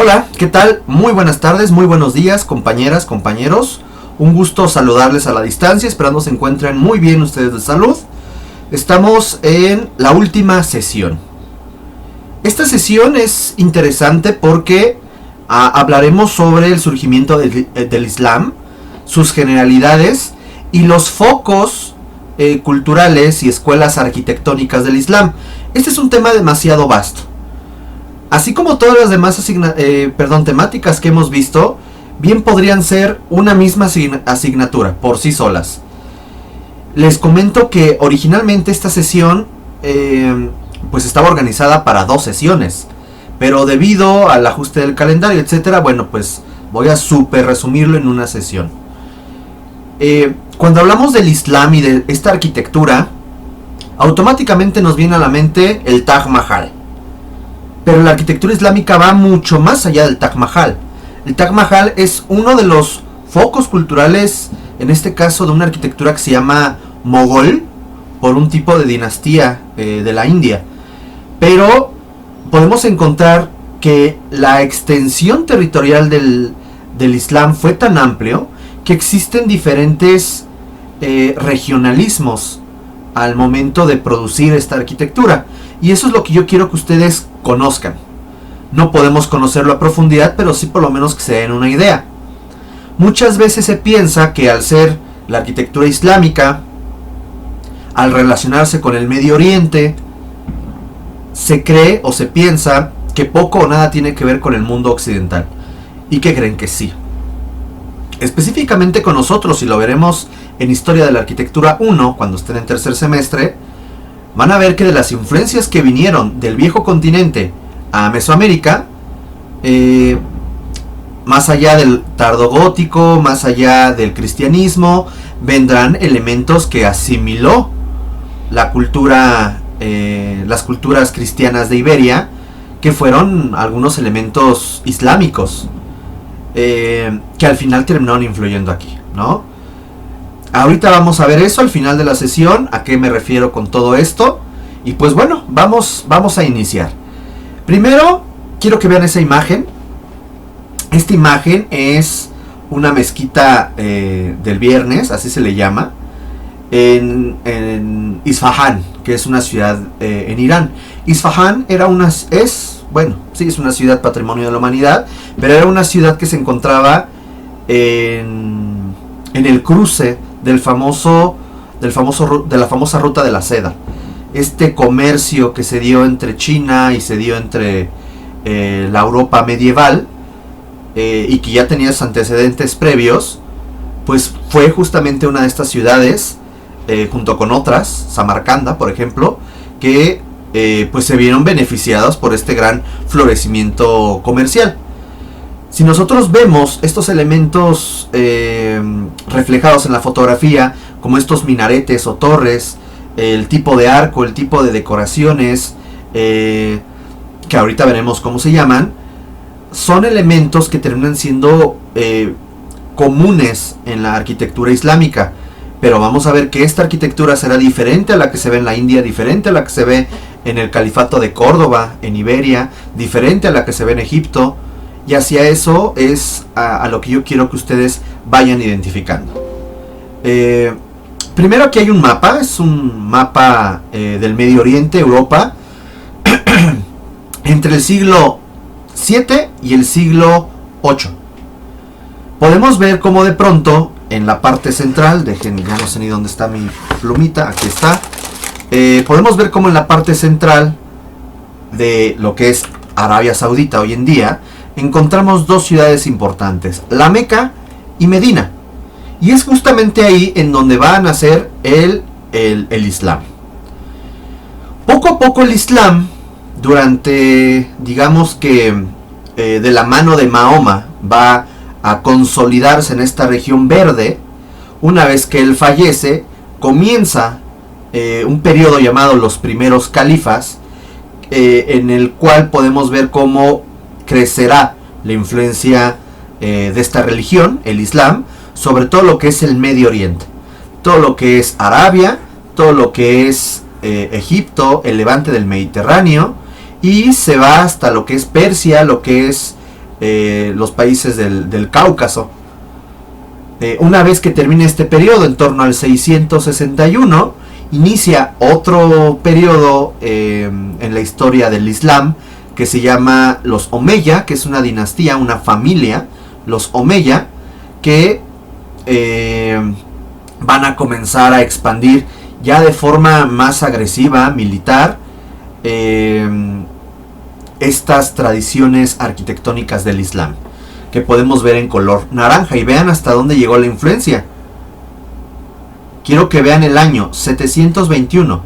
Hola, ¿qué tal? Muy buenas tardes, muy buenos días, compañeras, compañeros. Un gusto saludarles a la distancia, esperando se encuentren muy bien ustedes de salud. Estamos en la última sesión. Esta sesión es interesante porque hablaremos sobre el surgimiento del Islam, sus generalidades y los focos culturales y escuelas arquitectónicas del Islam. Este es un tema demasiado vasto. Así como todas las demás temáticas que hemos visto, bien podrían ser una misma asignatura por sí solas. Les comento que originalmente esta sesión pues estaba organizada para 2 sesiones, pero debido al ajuste del calendario, etcétera, bueno, pues voy a super resumirlo en una sesión. Cuando hablamos del Islam y de esta arquitectura, automáticamente nos viene a la mente el Taj Mahal. Pero la arquitectura islámica va mucho más allá del Taj Mahal. El Taj Mahal es uno de los focos culturales, en este caso de una arquitectura que se llama mogol, por un tipo de dinastía de la India. Pero podemos encontrar que la extensión territorial del Islam fue tan amplio que existen diferentes regionalismos al momento de producir esta arquitectura. Y eso es lo que yo quiero que ustedes conozcan. No podemos conocerlo a profundidad, pero sí por lo menos que se den una idea. Muchas veces se piensa que al ser la arquitectura islámica, al relacionarse con el Medio Oriente, se cree o se piensa que poco o nada tiene que ver con el mundo occidental. ¿Y qué creen? Que sí. Específicamente con nosotros, y lo veremos en Historia de la Arquitectura 1, cuando estén en tercer semestre, van a ver que de las influencias que vinieron del viejo continente a Mesoamérica, más allá del tardogótico, más allá del cristianismo, vendrán elementos que asimiló la cultura, las culturas cristianas de Iberia, que fueron algunos elementos islámicos, que al final terminaron influyendo aquí, ¿no? Ahorita vamos a ver eso al final de la sesión, a qué me refiero con todo esto. Y pues bueno, vamos a iniciar. Primero, quiero que vean esa imagen. Esta imagen es una mezquita del Viernes, así se le llama, en Isfahán, que es una ciudad en Irán. Isfahán es una ciudad patrimonio de la humanidad, pero era una ciudad que se encontraba en el cruce de la famosa ruta de la seda. Este comercio que se dio entre China y se dio entre la Europa medieval, y que ya tenía antecedentes previos, pues fue justamente una de estas ciudades, junto con otras, Samarcanda por ejemplo, que pues se vieron beneficiadas por este gran florecimiento comercial. Si nosotros vemos estos elementos reflejados en la fotografía, como estos minaretes o torres, el tipo de arco, el tipo de decoraciones, que ahorita veremos cómo se llaman, son elementos que terminan siendo comunes en la arquitectura islámica. Pero vamos a ver que esta arquitectura será diferente a la que se ve en la India, diferente a la que se ve en el Califato de Córdoba, en Iberia, diferente a la que se ve en Egipto. Y hacia eso es a lo que yo quiero que ustedes vayan identificando. Primero, aquí hay un mapa, es un mapa del Medio Oriente, Europa, entre el siglo 7 y el siglo 8. Podemos ver cómo de pronto en la parte central, ya no sé ni dónde está mi plumita, aquí está. Podemos ver cómo en la parte central de lo que es Arabia Saudita hoy en día, encontramos 2 ciudades importantes, La Meca y Medina. Y es justamente ahí en donde va a nacer el Islam. Poco a poco el Islam, durante, digamos que de la mano de Mahoma, va a consolidarse en esta región verde. Una vez que él fallece, comienza un periodo llamado los primeros califas, en el cual podemos ver cómo crecerá la influencia de esta religión, el Islam, sobre todo lo que es el Medio Oriente, todo lo que es Arabia, todo lo que es Egipto, el levante del Mediterráneo, y se va hasta lo que es Persia, lo que es los países del Cáucaso. Una vez que termine este periodo, en torno al 661, inicia otro periodo en la historia del Islam que se llama los Omeya, que es una dinastía, una familia, los Omeya, que van a comenzar a expandir ya de forma más agresiva, militar, estas tradiciones arquitectónicas del Islam, que podemos ver en color naranja. Y vean hasta dónde llegó la influencia. Quiero que vean el año 721.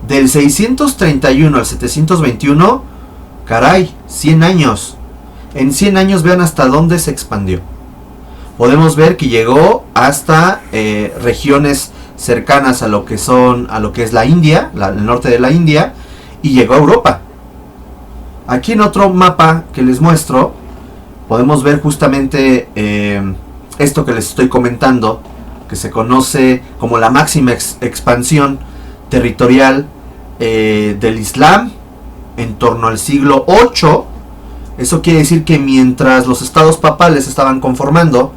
Del 631 al 721, caray, 100 años. En 100 años vean hasta dónde se expandió. Podemos ver que llegó hasta regiones cercanas a lo que es la India, el norte de la India, y llegó a Europa. Aquí en otro mapa que les muestro, podemos ver justamente esto que les estoy comentando, que se conoce como la máxima expansión territorial del Islam en torno al siglo VIII. Eso quiere decir que mientras los estados papales se estaban conformando,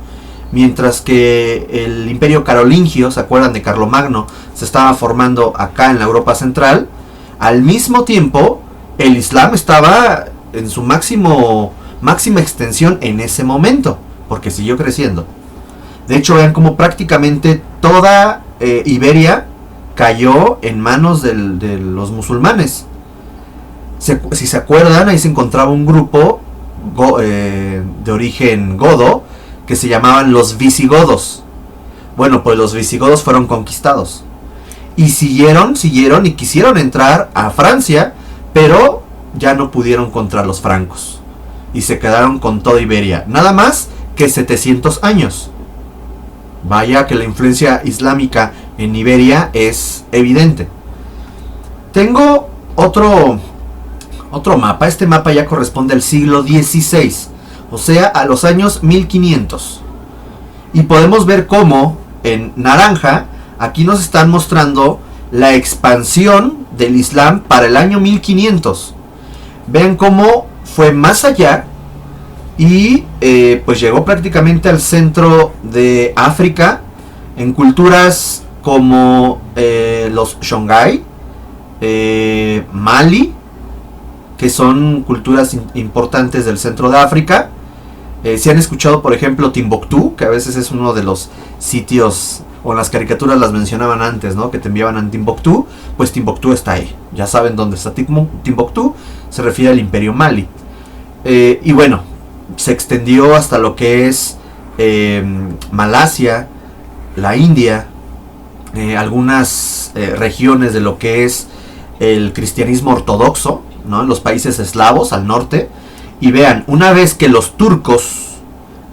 mientras que el imperio carolingio, ¿se acuerdan de Carlomagno?, se estaba formando acá en la Europa central, al mismo tiempo el Islam estaba en su máxima extensión en ese momento, porque siguió creciendo. De hecho, vean cómo prácticamente toda Iberia cayó en manos de los musulmanes. Si se acuerdan, ahí se encontraba un grupo de origen godo que se llamaban los visigodos. Bueno, pues los visigodos fueron conquistados y siguieron y quisieron entrar a Francia, pero ya no pudieron contra los francos y se quedaron con toda Iberia, nada más que 700 años. Vaya que la influencia islámica en Iberia es evidente. Tengo otro mapa. Este mapa ya corresponde al siglo XVI, o sea, a los años 1500. Y podemos ver cómo en naranja aquí nos están mostrando la expansión del Islam para el año 1500. Vean cómo fue más allá y pues llegó prácticamente al centro de África, en culturas como los Songhai, Mali, que son culturas importantes del centro de África. Si han escuchado, por ejemplo, Timbuktu, que a veces es uno de los sitios, o en las caricaturas las mencionaban antes, ¿no?, que te enviaban a Timbuktu, pues Timbuktu está ahí. Ya saben dónde está Timbuktu, se refiere al imperio Mali. Y bueno, se extendió hasta lo que es Malasia, la India, algunas regiones de lo que es el cristianismo ortodoxo, ¿no?, en los países eslavos al norte. Y vean, una vez que los turcos,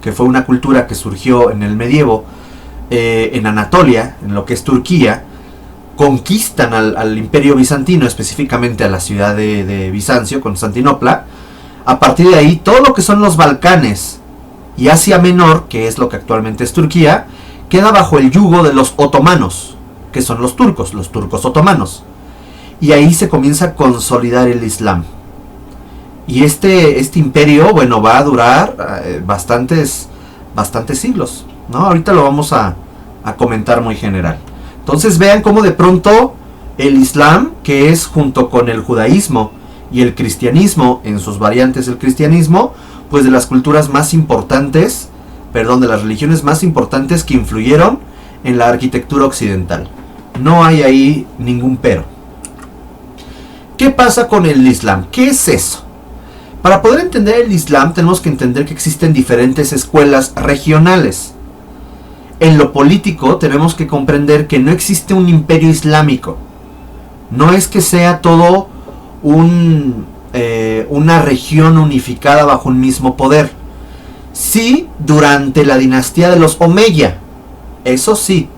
que fue una cultura que surgió en el medievo, en Anatolia, en lo que es Turquía, conquistan al imperio bizantino, específicamente a la ciudad de Bizancio, Constantinopla. A partir de ahí, todo lo que son los Balcanes y Asia Menor, que es lo que actualmente es Turquía, queda bajo el yugo de los otomanos, que son los turcos otomanos. Y ahí se comienza a consolidar el Islam. Y este imperio, bueno, va a durar bastantes siglos, ¿no? Ahorita lo vamos a comentar muy general. Entonces vean cómo de pronto el Islam, que es junto con el judaísmo y el cristianismo, en sus variantes del cristianismo, pues de las culturas más importantes, de las religiones más importantes que influyeron en la arquitectura occidental. No hay ahí ningún pero. ¿Qué pasa con el Islam? ¿Qué es eso? Para poder entender el Islam tenemos que entender que existen diferentes escuelas regionales. En lo político tenemos que comprender que no existe un imperio islámico. No es que sea todo una región unificada bajo un mismo poder. Sí, durante la dinastía de los Omeya, eso sí.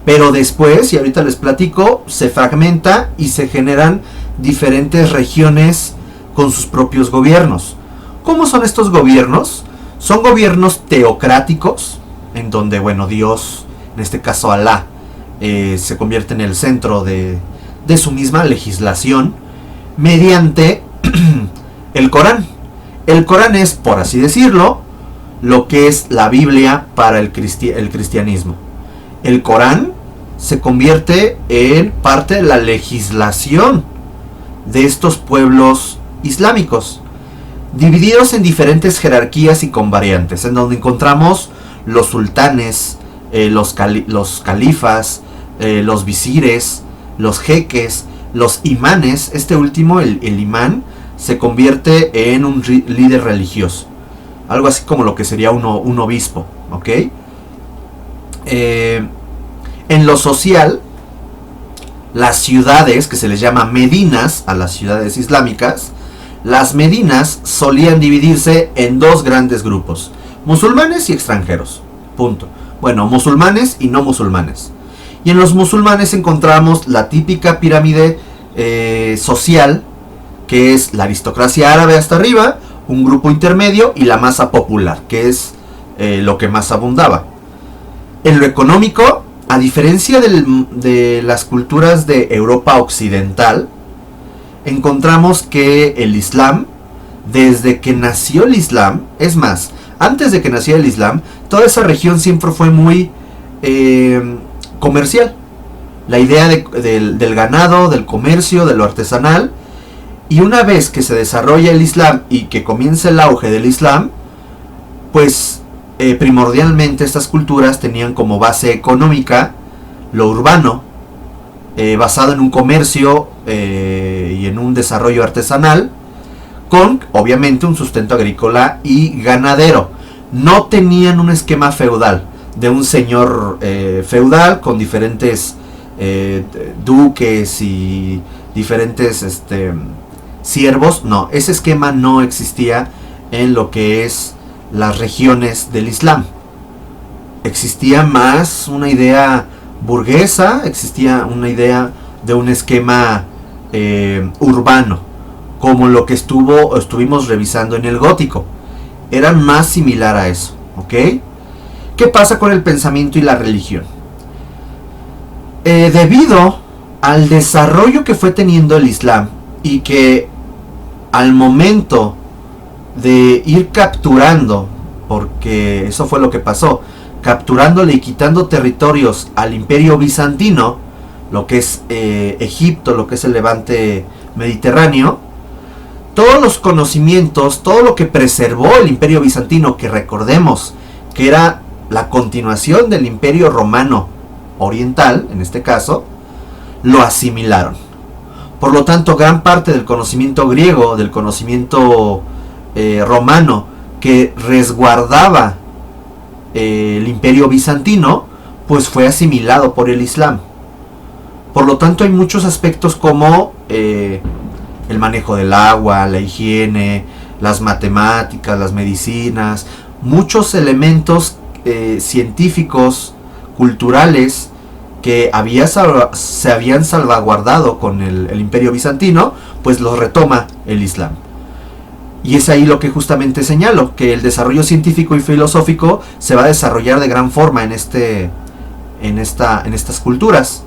Pero después, y ahorita les platico, se fragmenta y se generan diferentes regiones con sus propios gobiernos. ¿Cómo son estos gobiernos? Son gobiernos teocráticos, en donde, bueno, Dios, en este caso Alá, se convierte en el centro de su misma legislación mediante el Corán. El Corán es, por así decirlo, lo que es la Biblia para el cristianismo. El Corán se convierte en parte de la legislación de estos pueblos islámicos, divididos en diferentes jerarquías y con variantes, en donde encontramos los sultanes, los califas, los visires, los jeques, los imanes. Este último, el imán, se convierte en un líder religioso, algo así como lo que sería un obispo, ¿ok? En lo social, las ciudades, que se les llama medinas a las ciudades islámicas, las medinas solían dividirse en dos grandes grupos: musulmanes y extranjeros, punto. Bueno, musulmanes y no musulmanes. Y en los musulmanes encontramos la típica pirámide social, que es la aristocracia árabe hasta arriba, un grupo intermedio y la masa popular, que es lo que más abundaba. En lo económico, a diferencia de las culturas de Europa occidental, encontramos que el Islam, desde que nació el Islam, es más, antes de que naciera el Islam, toda esa región siempre fue muy comercial. La idea del ganado, del comercio, de lo artesanal. Y una vez que se desarrolla el Islam y que comienza el auge del Islam, pues primordialmente estas culturas tenían como base económica lo urbano, basado en un comercio y en un desarrollo artesanal, con obviamente un sustento agrícola y ganadero. No tenían un esquema feudal, de un señor feudal con diferentes duques y diferentes siervos. No, ese esquema no existía en lo que es las regiones del Islam. Existía más una idea burguesa, existía una idea de un esquema urbano, como lo que estuvimos revisando en el gótico. Era más similar a eso, ¿ok? ¿Qué pasa con el pensamiento y la religión? Debido al desarrollo que fue teniendo el Islam, y que al momento de ir capturando, porque eso fue lo que pasó, capturándole y quitando territorios al Imperio Bizantino, lo que es Egipto, lo que es el Levante Mediterráneo, todos los conocimientos, todo lo que preservó el Imperio Bizantino, que recordemos que era la continuación del Imperio Romano Oriental, en este caso, lo asimilaron. Por lo tanto, gran parte del conocimiento griego, del conocimiento romano, que resguardaba el Imperio Bizantino, pues fue asimilado por el Islam. Por lo tanto, hay muchos aspectos como el manejo del agua, la higiene, las matemáticas, las medicinas, muchos elementos científicos, culturales, que se habían salvaguardado con el Imperio Bizantino, pues los retoma el Islam. Y es ahí lo que justamente señalo, que el desarrollo científico y filosófico se va a desarrollar de gran forma en estas culturas.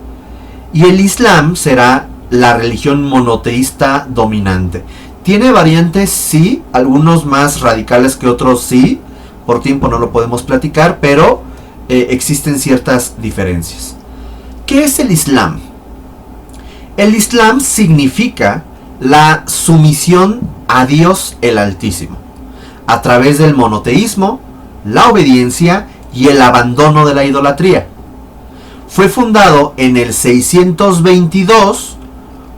Y el Islam será la religión monoteísta dominante. Tiene variantes, sí, algunos más radicales que otros, sí. Por tiempo no lo podemos platicar, pero existen ciertas diferencias. ¿Qué es el Islam? El Islam significa la sumisión a Dios el Altísimo, a través del monoteísmo, la obediencia y el abandono de la idolatría. Fue fundado en el 622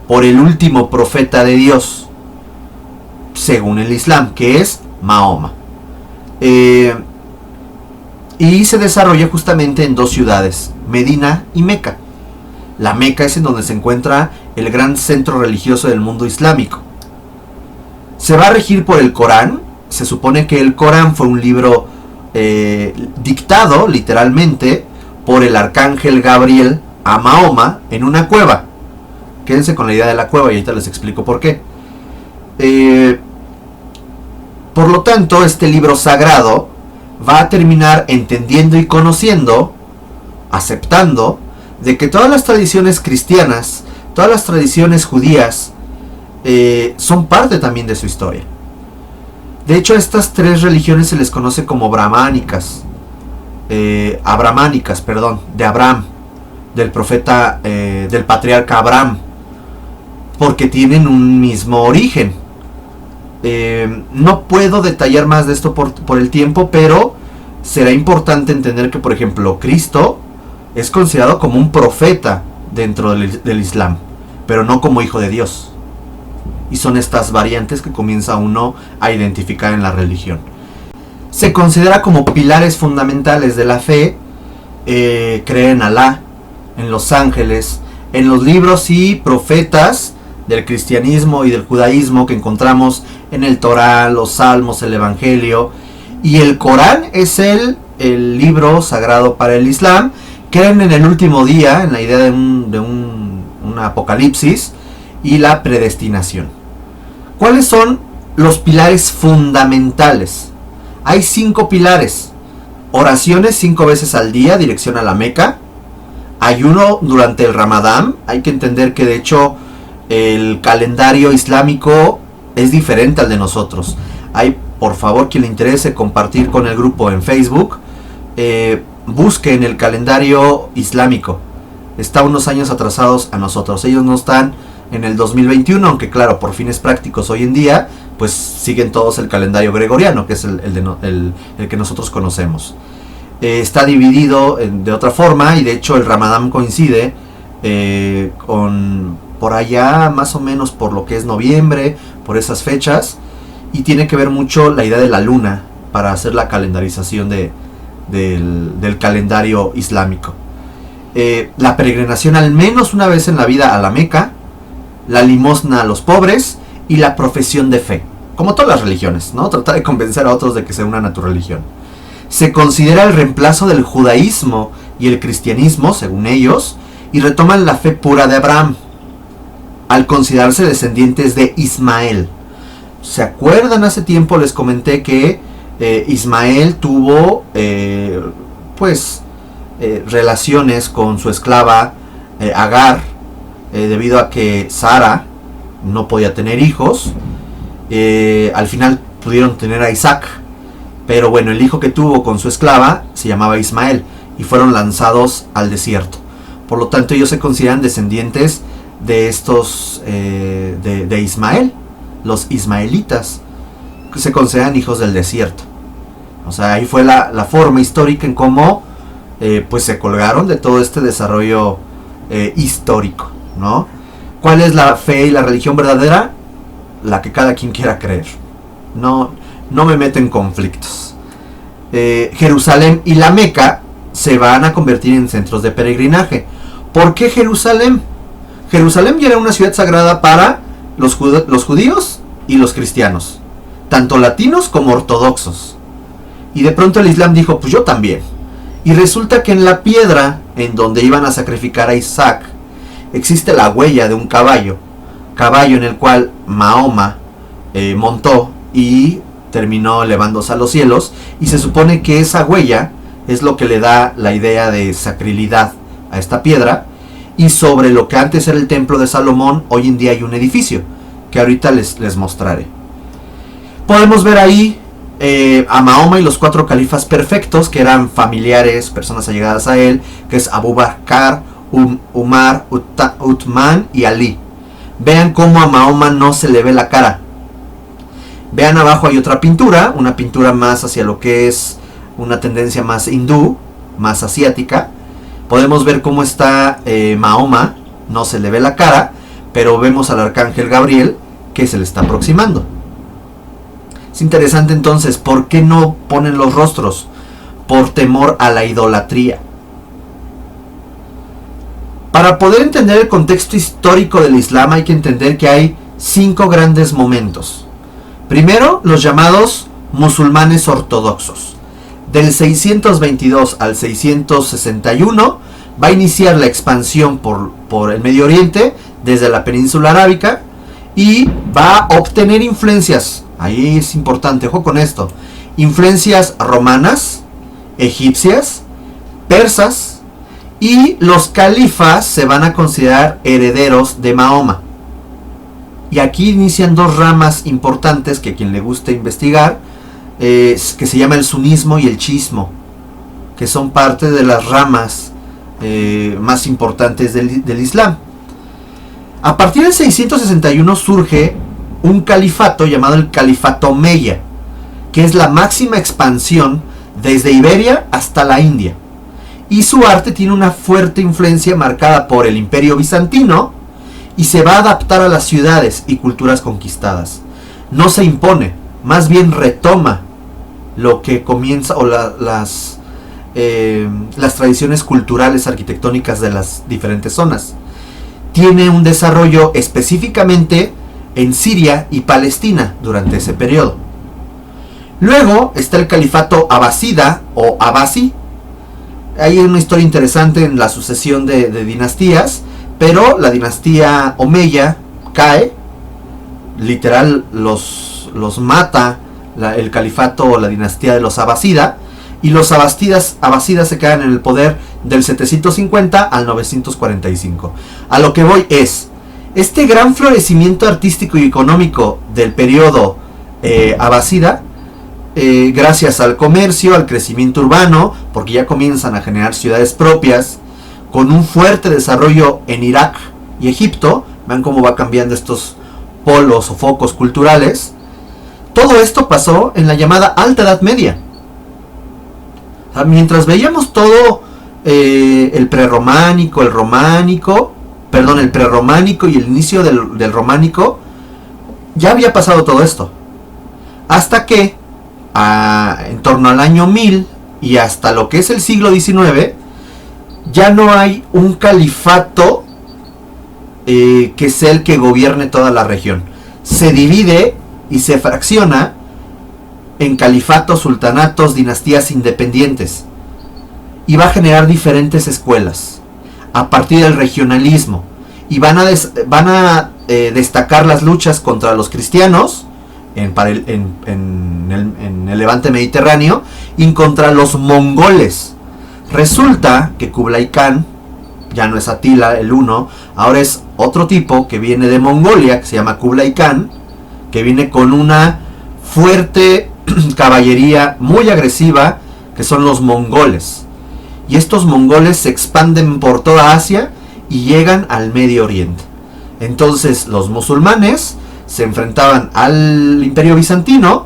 por el último profeta de Dios, según el Islam, que es Mahoma. Y se desarrolla justamente en dos ciudades, Medina y Meca. La Meca es en donde se encuentra el gran centro religioso del mundo islámico. Se va a regir por el Corán. Se supone que el Corán fue un libro dictado literalmente por el arcángel Gabriel a Mahoma en una cueva. Quédense con la idea de la cueva y ahorita les explico por qué. Por lo tanto, este libro sagrado va a terminar entendiendo y conociendo, aceptando, de que todas las tradiciones cristianas, todas las tradiciones judías, son parte también de su historia. De hecho, a estas tres religiones se les conoce como brahmánicas, abramánicas, perdón, de Abraham, del profeta, del patriarca Abraham, porque tienen un mismo origen. No puedo detallar más de esto por el tiempo, pero será importante entender que, por ejemplo, Cristo es considerado como un profeta dentro del Islam, pero no como hijo de Dios. Y son estas variantes que comienza uno a identificar en la religión. Se considera como pilares fundamentales de la fe, creer en Alá, en los ángeles, en los libros y profetas del cristianismo y del judaísmo que encontramos en el Torá, los Salmos, el Evangelio. Y el Corán es el libro sagrado para el Islam. Creen en el último día, en la idea de un apocalipsis y la predestinación. ¿Cuáles son los pilares fundamentales? Hay 5 pilares. Oraciones 5 veces al día, dirección a la Meca. Ayuno durante el Ramadán. Hay que entender que de hecho el calendario islámico es diferente al de nosotros. Hay, por favor, quien le interese compartir con el grupo en Facebook, busquen el calendario islámico. Está unos años atrasados a nosotros. Ellos no están en el 2021, aunque claro, por fines prácticos hoy en día, pues siguen todos el calendario gregoriano, que es el que nosotros conocemos. Está dividido de otra forma, y de hecho el Ramadán coincide con por allá, más o menos por lo que es noviembre, por esas fechas, y tiene que ver mucho la idea de la luna para hacer la calendarización del calendario islámico. La peregrinación al menos una vez en la vida a la Meca, la limosna a los pobres y la profesión de fe, como todas las religiones, ¿no? Tratar de convencer a otros de que se unan a tu religión. Se considera el reemplazo del judaísmo y el cristianismo, según ellos, y retoman la fe pura de Abraham, al considerarse descendientes de Ismael. ¿Se acuerdan? Hace tiempo les comenté que Ismael tuvo relaciones con su esclava Agar, debido a que Sara no podía tener hijos. Al final pudieron tener a Isaac, pero bueno, el hijo que tuvo con su esclava se llamaba Ismael y fueron lanzados al desierto. Por lo tanto, ellos se consideran descendientes de estos de Ismael. Los ismaelitas se consideran hijos del desierto. O sea, ahí fue la forma histórica en cómo pues se colgaron de todo este desarrollo histórico, ¿no? ¿Cuál es la fe y la religión verdadera? La que cada quien quiera creer. No me meto en conflictos. Jerusalén y la Meca se van a convertir en centros de peregrinaje. ¿Por qué Jerusalén? Jerusalén ya era una ciudad sagrada para los judíos y los cristianos, tanto latinos como ortodoxos. Y de pronto el Islam dijo, pues yo también. Y resulta que en la piedra en donde iban a sacrificar a Isaac existe la huella de un caballo en el cual Mahoma montó y terminó elevándose a los cielos, y se supone que esa huella es lo que le da la idea de sacralidad a esta piedra. Y sobre lo que antes era el templo de Salomón, hoy en día hay un edificio que ahorita les mostraré. Podemos ver ahí a Mahoma y los 4 califas perfectos, que eran familiares, personas allegadas a él, que es Abu Bakr, Umar, Uthman y Ali. Vean cómo a Mahoma no se le ve la cara. Vean abajo hay otra pintura, una pintura más hacia lo que es una tendencia más hindú, más asiática. Podemos ver cómo está Mahoma, no se le ve la cara, pero vemos al arcángel Gabriel que se le está aproximando. Es interesante entonces, ¿por qué no ponen los rostros? Por temor a la idolatría. Para poder entender el contexto histórico del Islam hay que entender que hay 5 grandes momentos. Primero, los llamados musulmanes ortodoxos. Del 622 al 661 va a iniciar la expansión por el Medio Oriente desde la península arábica y va a obtener influencias, ahí es importante, ojo con esto, influencias romanas, egipcias, persas, y los califas se van a considerar herederos de Mahoma. Y aquí inician dos ramas importantes que a quien le guste investigar, que se llama el sunismo y el chiismo, que son parte de las ramas más importantes del Islam. A partir del 661 surge un califato llamado el Califato Omeya, que es la máxima expansión desde Iberia hasta la India. Y su arte tiene una fuerte influencia marcada por el Imperio Bizantino y se va a adaptar a las ciudades y culturas conquistadas. No se impone, más bien retoma lo que comienza, o las tradiciones culturales arquitectónicas de las diferentes zonas. Tiene un desarrollo específicamente en Siria y Palestina durante ese periodo. Luego está el califato abasida o abasi. Hay una historia interesante en la sucesión de dinastías, pero la dinastía Omeya cae, literal los mata el califato o la dinastía de los abasida, y los abasidas se quedan en el poder del 750 al 945. A lo que voy es, este gran florecimiento artístico y económico del periodo abasida, gracias al comercio, al crecimiento urbano, porque ya comienzan a generar ciudades propias, con un fuerte desarrollo en Irak y Egipto. Vean cómo va cambiando estos polos o focos culturales. Todo esto pasó en la llamada Alta Edad Media. O sea, mientras veíamos todo el prerrománico, el prerrománico y el inicio del románico, ya había pasado todo esto. Hasta que, en torno al año 1000 y hasta lo que es el siglo XIX, ya no hay un califato que sea el que gobierne toda la región. Se divide y se fracciona en califatos, sultanatos, dinastías independientes, y va a generar diferentes escuelas a partir del regionalismo, y van a destacar las luchas contra los cristianos en el levante mediterráneo y contra los mongoles. Resulta que Kublai Khan ya no es Atila el uno, ahora es otro tipo que viene de Mongolia, que se llama Kublai Khan, que viene con una fuerte caballería muy agresiva, que son los mongoles. Y estos mongoles se expanden por toda Asia y llegan al Medio Oriente. Entonces los musulmanes se enfrentaban al Imperio Bizantino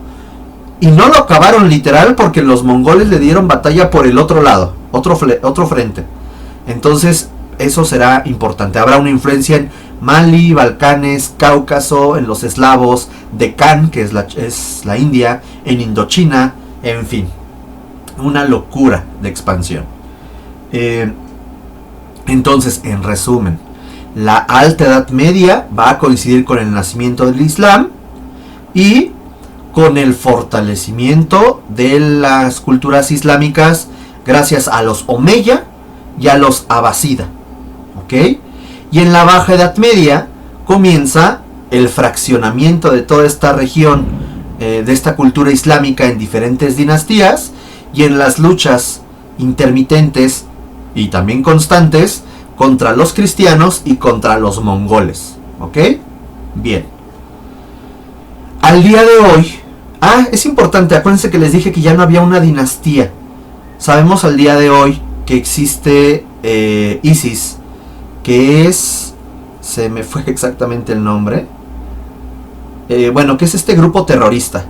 y no lo acabaron literal, porque los mongoles le dieron batalla por el otro lado, otro frente. Entonces eso será importante. Habrá una influencia en Mali, Balcanes, Cáucaso, en los eslavos, Decán, que es la India, en Indochina, en fin, una locura de expansión. Entonces, en resumen, la Alta Edad Media va a coincidir con el nacimiento del Islam y con el fortalecimiento de las culturas islámicas gracias a los Omeya y a los Abasida, ¿ok? Y en la Baja Edad Media comienza el fraccionamiento de toda esta región, de esta cultura islámica en diferentes dinastías, y en las luchas intermitentes y también constantes contra los cristianos y contra los mongoles, ¿ok? Bien. Al día de hoy, es importante, acuérdense que les dije que ya no había una dinastía. Sabemos al día de hoy que existe ISIS, que es, se me fue exactamente el nombre, que es este grupo terrorista.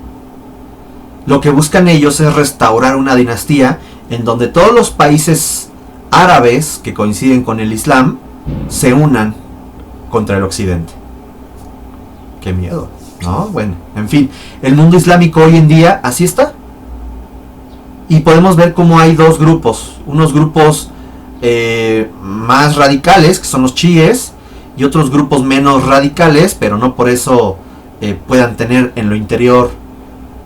Lo que buscan ellos es restaurar una dinastía en donde todos los países árabes que coinciden con el Islam se unan contra el occidente. Qué miedo, ¿no? Bueno, en fin, el mundo islámico hoy en día así está. Y podemos ver cómo hay dos grupos, unos grupos más radicales, que son los chiíes, y otros grupos menos radicales, pero no por eso puedan tener en lo interior,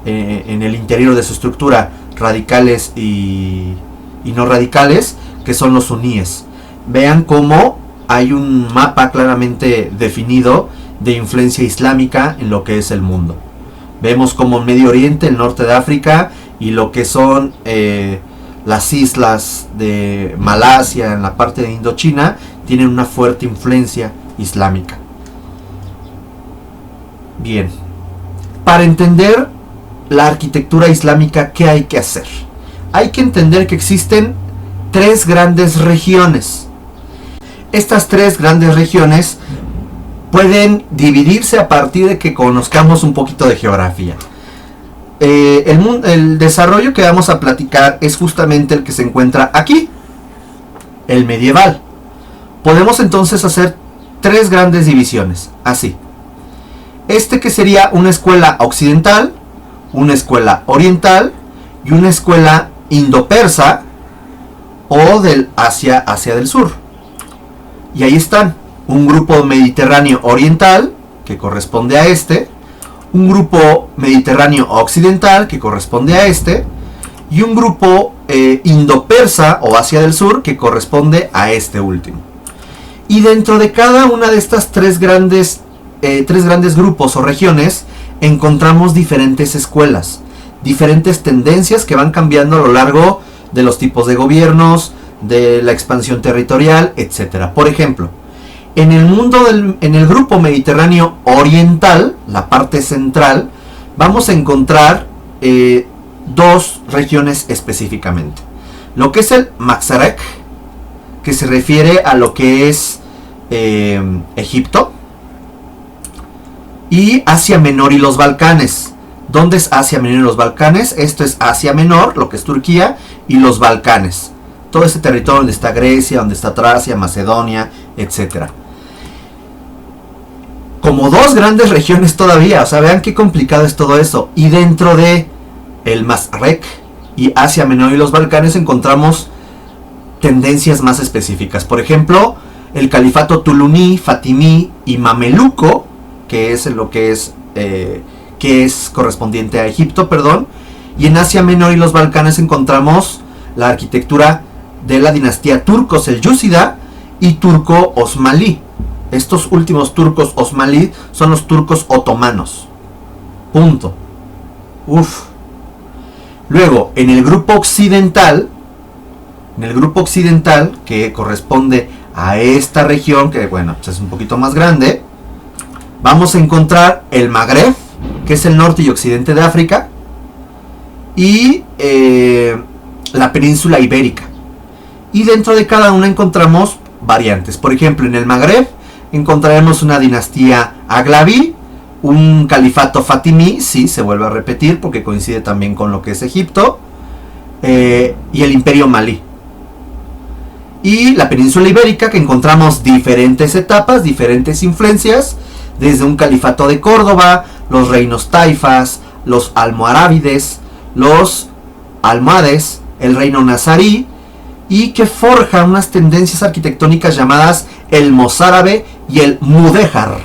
en el interior de su estructura, radicales y no radicales, que son los suníes. Vean cómo hay un mapa claramente definido de influencia islámica en lo que es el mundo. Vemos como Medio Oriente, el norte de África y lo que son las islas de Malasia, en la parte de Indochina, tienen una fuerte influencia islámica. Bien, para entender la arquitectura islámica, ¿qué hay que hacer? Hay que entender que existen tres grandes regiones. Estas tres grandes regiones pueden dividirse a partir de que conozcamos un poquito de geografía. El desarrollo que vamos a platicar es justamente el que se encuentra aquí, el medieval. Podemos entonces hacer tres grandes divisiones, así. Este que sería una escuela occidental, una escuela oriental y una escuela indo-persa o del Asia del Sur. Y ahí están, un grupo mediterráneo oriental que corresponde a este, un grupo mediterráneo occidental que corresponde a este y un grupo indo-persa o Asia del Sur que corresponde a este último. Y dentro de cada una de estas tres grandes grupos o regiones encontramos diferentes escuelas, diferentes tendencias que van cambiando a lo largo de los tipos de gobiernos, de la expansión territorial, etc. Por ejemplo, en el grupo mediterráneo oriental, la parte central, vamos a encontrar dos regiones específicamente. Lo que es el Maxarek, que se refiere a lo que es Egipto, y Asia Menor y los Balcanes. ¿Dónde es Asia Menor y los Balcanes? Esto es Asia Menor, lo que es Turquía, y los Balcanes. Todo ese territorio donde está Grecia, donde está Tracia, Macedonia, etc. Como dos grandes regiones todavía, o sea, vean qué complicado es todo eso. Y dentro de el Mazrek y Asia Menor y los Balcanes encontramos tendencias más específicas. Por ejemplo, el califato Tuluní, Fatimí y Mameluco, que es lo que es correspondiente a Egipto, perdón. Y en Asia Menor y los Balcanes encontramos la arquitectura de la dinastía turco-selyúcida y turco-osmalí. Estos últimos turcos osmalí son los turcos otomanos. Punto. Uf. Luego, en el grupo occidental, que corresponde a esta región, que bueno, pues es un poquito más grande, vamos a encontrar el Magreb, que es el norte y occidente de África, y la península ibérica. Y dentro de cada una encontramos variantes. Por ejemplo, en el Magreb encontraremos una dinastía aglaví, un califato fatimí, sí, se vuelve a repetir porque coincide también con lo que es Egipto, y el imperio malí. Y la península ibérica, que encontramos diferentes etapas, diferentes influencias, desde un califato de Córdoba, los reinos taifas, los almorávides, los almohades, el reino nazarí, y que forja unas tendencias arquitectónicas llamadas el mozárabe y el mudéjar.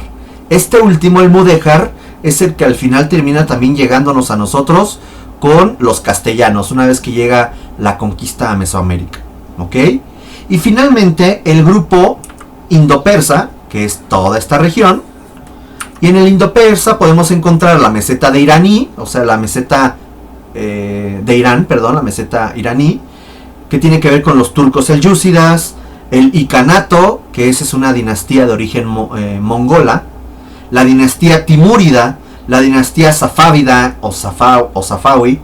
Este último, el mudéjar, es el que al final termina también llegándonos a nosotros con los castellanos, una vez que llega la conquista a Mesoamérica. ¿Ok? Y finalmente el grupo indo-persa, que es toda esta región. Y en el indo-persa podemos encontrar la meseta de iraní, o sea, la meseta de Irán, perdón, la meseta iraní, que tiene que ver con los turcos selyúcidas, el Ikanato, que esa es una dinastía de origen mongola, la dinastía timúrida, la dinastía safávida o safawi,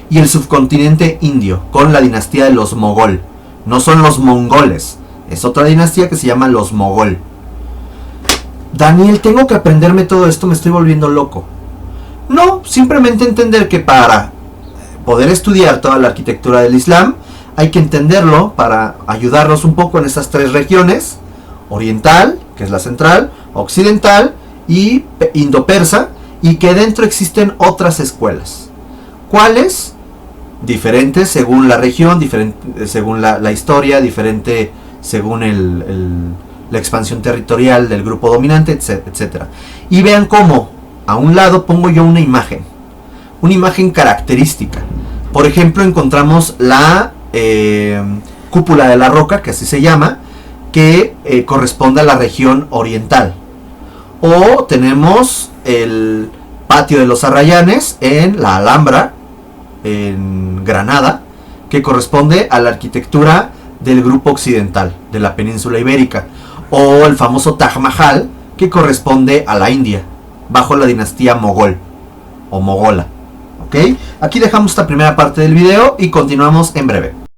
y el subcontinente indio, con la dinastía de los mogol. No son los mongoles, es otra dinastía que se llama los mogol. Daniel, tengo que aprenderme todo esto, me estoy volviendo loco. No, simplemente entender que para poder estudiar toda la arquitectura del Islam hay que entenderlo para ayudarnos un poco en estas tres regiones: oriental, que es la central, occidental y indo-persa, y que dentro existen otras escuelas. ¿Cuáles? Diferentes según la región, diferente según la historia, diferente según la expansión territorial del grupo dominante, etc. Y vean cómo a un lado pongo yo una imagen característica. Por ejemplo, encontramos la cúpula de la roca, que así se llama, que corresponde a la región oriental. O tenemos el patio de los Arrayanes en la Alhambra, en Granada, que corresponde a la arquitectura del grupo occidental de la península ibérica. O el famoso Taj Mahal, que corresponde a la India. bajo la dinastía mogol o mogola. ¿Ok? Aquí dejamos esta primera parte del video y continuamos en breve.